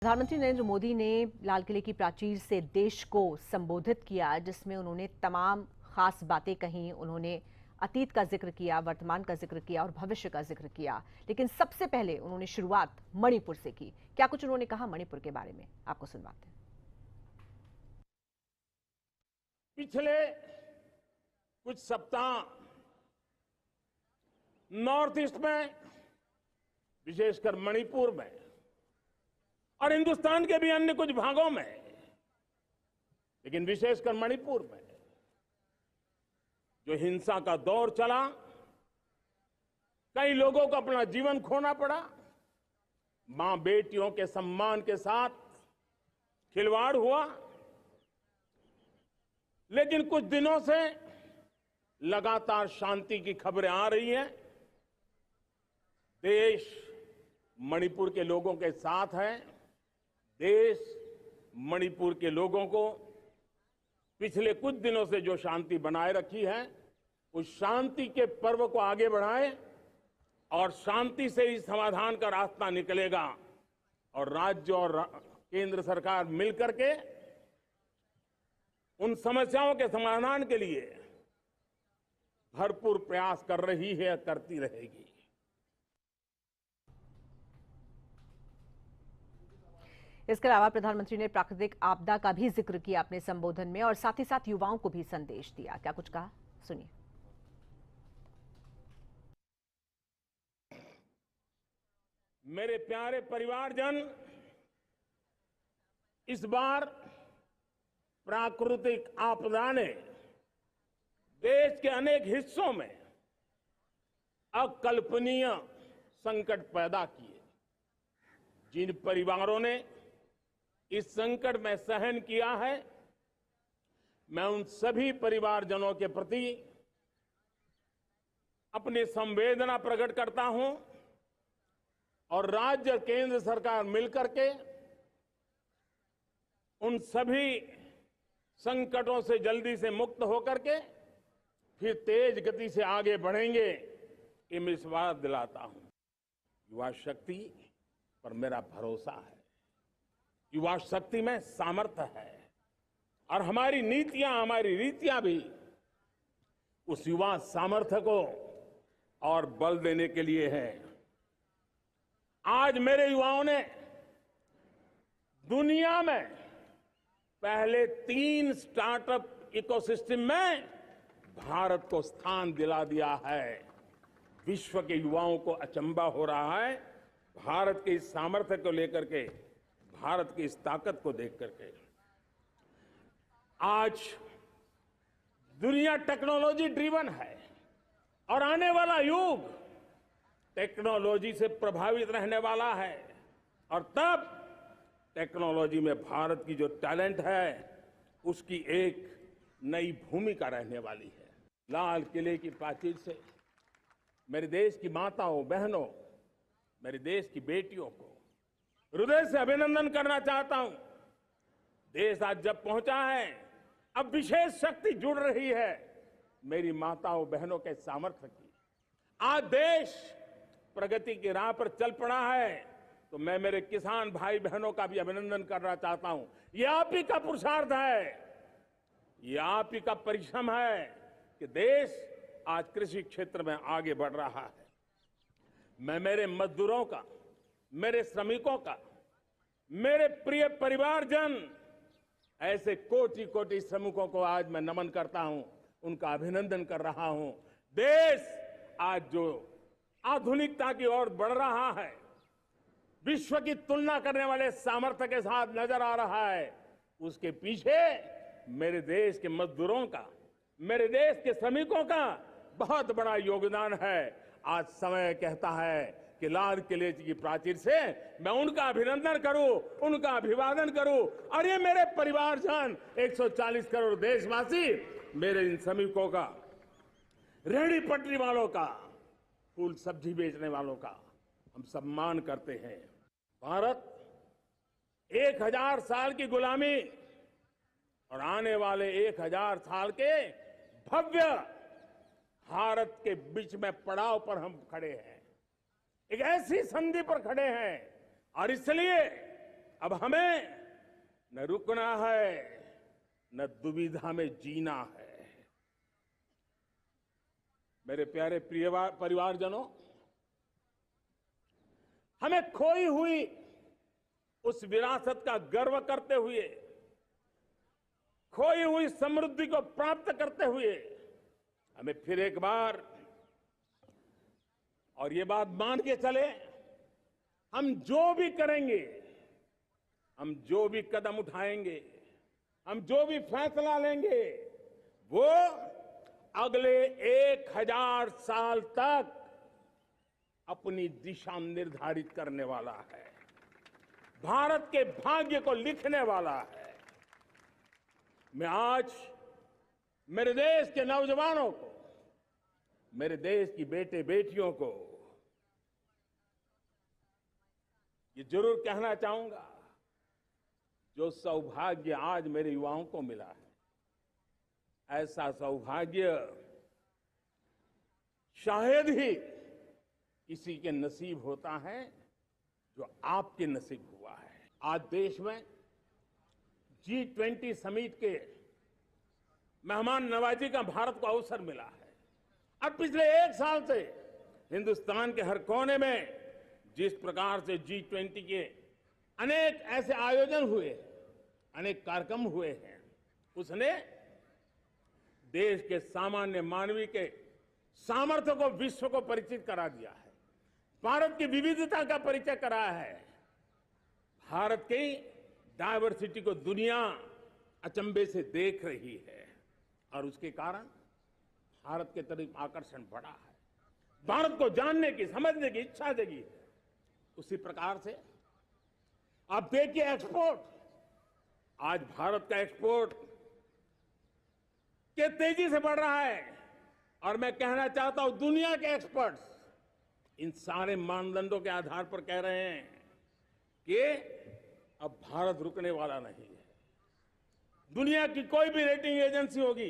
प्रधानमंत्री नरेंद्र मोदी ने लाल किले की प्राचीर से देश को संबोधित किया, जिसमें उन्होंने तमाम खास बातें कहीं। उन्होंने अतीत का जिक्र किया, वर्तमान का जिक्र किया और भविष्य का जिक्र किया। लेकिन सबसे पहले उन्होंने शुरुआत मणिपुर से की। क्या कुछ उन्होंने कहा मणिपुर के बारे में, आपको सुनवाते हैं। पिछले कुछ सप्ताह नॉर्थ ईस्ट में, विशेषकर मणिपुर में और हिंदुस्तान के भी अन्य कुछ भागों में, लेकिन विशेषकर मणिपुर में जो हिंसा का दौर चला, कई लोगों को अपना जीवन खोना पड़ा, मां बेटियों के सम्मान के साथ खिलवाड़ हुआ। लेकिन कुछ दिनों से लगातार शांति की खबरें आ रही हैं। देश मणिपुर के लोगों के साथ है। देश मणिपुर के लोगों को पिछले कुछ दिनों से जो शांति बनाए रखी है, उस शांति के पर्व को आगे बढ़ाए और शांति से ही समाधान का रास्ता निकलेगा। और राज्य और केंद्र सरकार मिलकर के उन समस्याओं के समाधान के लिए भरपूर प्रयास कर रही है, करती रहेगी। इसके अलावा प्रधानमंत्री ने प्राकृतिक आपदा का भी जिक्र किया अपने संबोधन में और साथ ही साथ युवाओं को भी संदेश दिया। क्या कुछ कहा, सुनिए। मेरे प्यारे परिवारजन, इस बार प्राकृतिक आपदा ने देश के अनेक हिस्सों में अकल्पनीय संकट पैदा किए। जिन परिवारों ने इस संकट में सहन किया है, मैं उन सभी परिवारजनों के प्रति अपनी संवेदना प्रकट करता हूं और राज्य और केंद्र सरकार मिलकर के उन सभी संकटों से जल्दी से मुक्त होकर के फिर तेज गति से आगे बढ़ेंगे, ये मैं विश्वास दिलाता हूं। युवा शक्ति पर मेरा भरोसा है। युवा शक्ति में सामर्थ्य है और हमारी नीतियां, हमारी रीतियां भी उस युवा सामर्थ्य को और बल देने के लिए है। आज मेरे युवाओं ने दुनिया में पहले 3 स्टार्टअप इकोसिस्टम में भारत को स्थान दिला दिया है। विश्व के युवाओं को अचंभा हो रहा है भारत के इस सामर्थ्य को लेकर के, भारत की इस ताकत को देख करके। आज दुनिया टेक्नोलॉजी ड्रिवन है और आने वाला युग टेक्नोलॉजी से प्रभावित रहने वाला है। और तब टेक्नोलॉजी में भारत की जो टैलेंट है, उसकी एक नई भूमिका रहने वाली है। लाल किले की प्राचीर से मेरे देश की माताओं, बहनों, मेरे देश की बेटियों को हृदय से अभिनंदन करना चाहता हूं। देश आज जब पहुंचा है, अब विशेष शक्ति जुड़ रही है मेरी माताओं बहनों के सामर्थ्य की। आज देश प्रगति की राह पर चल पड़ा है, तो मैं मेरे किसान भाई बहनों का भी अभिनंदन करना चाहता हूं। ये आप ही का पुरुषार्थ है, ये आप ही का परिश्रम है कि देश आज कृषि क्षेत्र में आगे बढ़ रहा है। मैं मेरे मजदूरों का, मेरे श्रमिकों का, मेरे प्रिय परिवारजन, ऐसे कोटि कोटि श्रमिकों को आज मैं नमन करता हूं, उनका अभिनंदन कर रहा हूं। देश आज जो आधुनिकता की ओर बढ़ रहा है, विश्व की तुलना करने वाले सामर्थ्य के साथ नजर आ रहा है, उसके पीछे मेरे देश के मजदूरों का, मेरे देश के श्रमिकों का बहुत बड़ा योगदान है। आज समय कहता है कि लाल किले की प्राचीर से मैं उनका अभिनंदन करूं, उनका अभिवादन करूं। और ये मेरे परिवारजन, 140 करोड़ देशवासी, मेरे इन श्रमिकों का, रेहड़ी पटरी वालों का, फूल सब्जी बेचने वालों का हम सम्मान करते हैं। भारत 1000 साल की गुलामी और आने वाले 1000 साल के भव्य भारत के बीच में पड़ाव पर हम खड़े हैं। एक ऐसी संधि पर खड़े हैं और इसलिए अब हमें न रुकना है न दुविधा में जीना है। मेरे प्यारे प्रिय परिवारजनों, हमें खोई हुई उस विरासत का गर्व करते हुए, खोई हुई समृद्धि को प्राप्त करते हुए, हमें फिर एक बार और ये बात मान के चले, हम जो भी करेंगे, हम जो भी कदम उठाएंगे, हम जो भी फैसला लेंगे, वो अगले 1000 साल तक अपनी दिशा निर्धारित करने वाला है, भारत के भाग्य को लिखने वाला है। मैं आज मेरे देश के नौजवानों को, मेरे देश की बेटे बेटियों को ये जरूर कहना चाहूंगा, जो सौभाग्य आज मेरे युवाओं को मिला है, ऐसा सौभाग्य शायद ही किसी के नसीब होता है जो आपके नसीब हुआ है। आज देश में G20 समिट के मेहमान नवाजी का भारत को अवसर मिला है। अब पिछले 1 साल से हिंदुस्तान के हर कोने में जिस प्रकार से G20 के अनेक ऐसे आयोजन हुए, अनेक कार्यक्रम हुए हैं, उसने देश के सामान्य मानवी के सामर्थ्य को विश्व को परिचित करा दिया है, भारत की विविधता का परिचय कराया है, भारत की डायवर्सिटी को दुनिया अचंभे से देख रही है और उसके कारण भारत के तरफ आकर्षण बढ़ा है, भारत को जानने की, समझने की इच्छा जगी है। उसी प्रकार से आप देखिए एक्सपोर्ट, आज भारत का एक्सपोर्ट के तेजी से बढ़ रहा है और मैं कहना चाहता हूं दुनिया के एक्सपर्ट्स इन सारे मानदंडों के आधार पर कह रहे हैं कि अब भारत रुकने वाला नहीं है। दुनिया की कोई भी रेटिंग एजेंसी होगी,